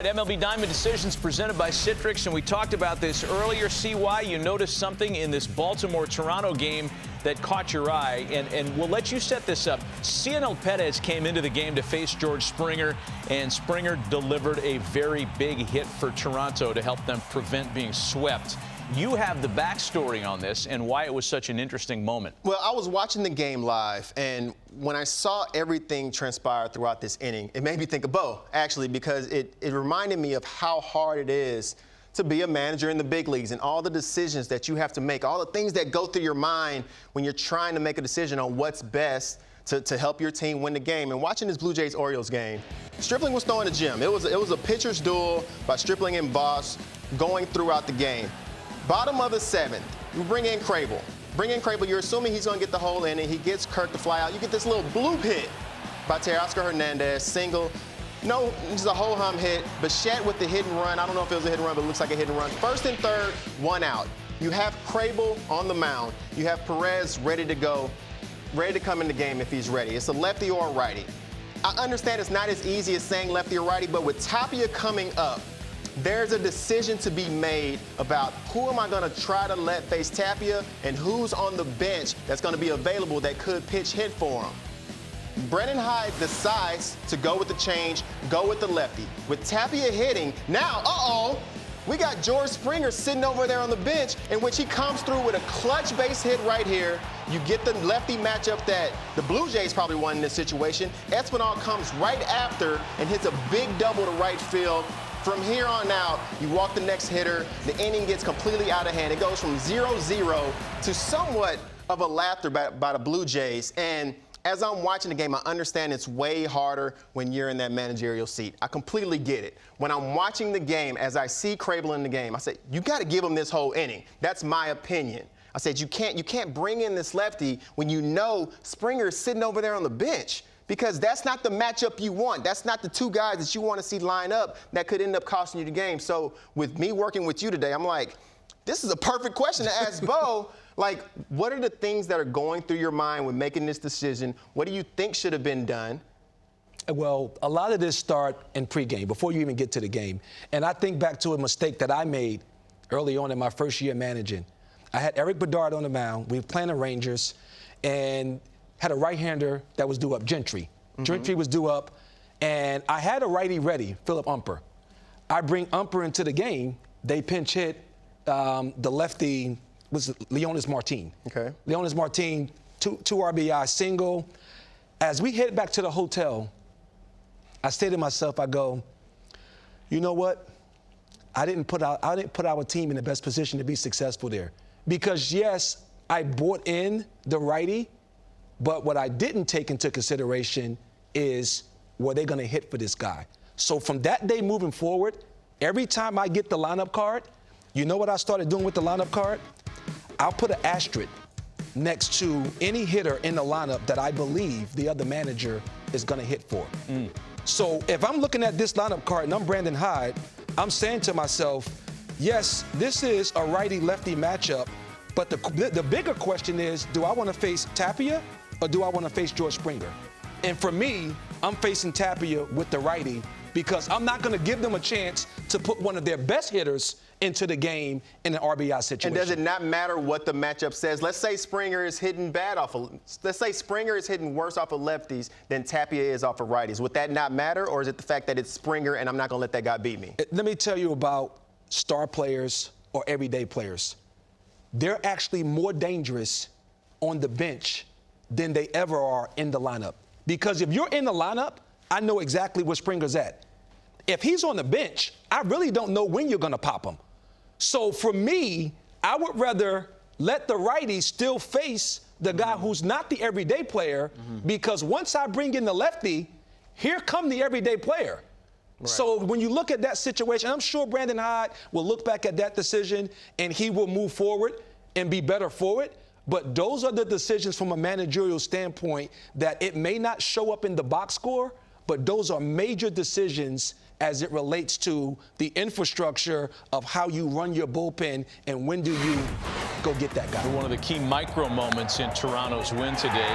MLB Diamond Decisions presented by Citrix, and we talked about this earlier. CY, you noticed something in this Baltimore-Toronto game that caught your eye, and we'll let you set this up. Cionel Perez came into the game to face George Springer, and Springer delivered a very big hit for Toronto to help them prevent being swept. You have the backstory on this and why it was such an interesting moment. Well, I was watching the game live, and when I saw everything transpire throughout this inning, it made me think of Bo, actually, because it reminded me of how hard it is to be a manager in the big leagues and all the decisions that you have to make, all the things that go through your mind when you're trying to make a decision on what's best to help your team win the game. And watching this Blue Jays-Orioles game, Stripling was throwing a gem. It was a pitcher's duel by Stripling and Boss going throughout the game. Bottom of the seventh, you bring in Crable. You're assuming he's going to get the whole inning. He gets Kirk to fly out. You get this little bloop hit by Teoscar Hernandez, single. No, it's a ho-hum hit. Bichette with the hit and run. I don't know if it was a hit and run, but it looks like a hit and run. First and third, one out. You have Crable on the mound. You have Perez ready to go, ready to come in the game if he's ready. It's a lefty or a righty. I understand it's not as easy as saying lefty or righty, but with Tapia coming up, there's a decision to be made about who am I going to try to let face Tapia and who's on the bench that's going to be available that could pitch hit for him. Brennan Hyde decides to go with the change, go with the lefty. With Tapia hitting, now, we got George Springer sitting over there on the bench, in which he comes through with a clutch base hit right here. You get the lefty matchup that the Blue Jays probably won in this situation. Espinal comes right after and hits a big double to right field. From here on out, you walk the next hitter, the inning gets completely out of hand. It goes from 0-0 to somewhat of a laughter by the Blue Jays. And as I'm watching the game, I understand it's way harder when you're in that managerial seat. I completely get it. When I'm watching the game, as I see Crable in the game, I say, you got to give him this whole inning. That's my opinion. I said, you can't bring in this lefty when you know Springer is sitting over there on the bench. Because that's not the matchup you want. That's not the two guys that you want to see line up that could end up costing you the game. So with me working with you today, I'm like, this is a perfect question to ask Bo. Like, what are the things that are going through your mind when making this decision? What do you think should have been done? Well, a lot of this start in pregame, before you even get to the game. And I think back to a mistake that I made early on in my first year managing. I had Eric Bedard on the mound. We were playing the Rangers, and had a right-hander that was due up, Gentry. Gentry was due up, and I had a righty ready, Philip Umper. I bring Umper into the game. They pinch hit the lefty, was Leonis Martin. Okay. Leonis Martin, two RBI single. As we head back to the hotel, I say to myself, I go, you know what? I didn't put our team in the best position to be successful there. Because, yes, I brought in the righty, but what I didn't take into consideration is, were they going to hit for this guy? So from that day moving forward, every time I get the lineup card, you know what I started doing with the lineup card? I'll put an asterisk next to any hitter in the lineup that I believe the other manager is going to hit for. So if I'm looking at this lineup card and I'm Brandon Hyde, I'm saying to myself, yes, this is a righty-lefty matchup, but the bigger question is, do I want to face Tapia or do I want to face George Springer? And for me, I'm facing Tapia with the righty because I'm not going to give them a chance to put one of their best hitters into the game in an RBI situation. And does it not matter what the matchup says? Let's say Springer is hitting let's say Springer is hitting worse off of lefties than Tapia is off of righties. Would that not matter, or is it the fact that it's Springer and I'm not going to let that guy beat me? Let me tell you about star players or everyday players. They're actually more dangerous on the bench than they ever are in the lineup. Because if you're in the lineup, I know exactly where Springer's at. If he's on the bench, I really don't know when you're going to pop him. So for me, I would rather let the righty still face the guy who's not the everyday player, because once I bring in the lefty, here come the everyday player. Right. So when you look at that situation, I'm sure Brandon Hyde will look back at that decision and he will move forward and be better for it. But those are the decisions from a managerial standpoint that it may not show up in the box score, but those are major decisions as it relates to the infrastructure of how you run your bullpen and when do you go get that guy. One of the key micro moments in Toronto's win today.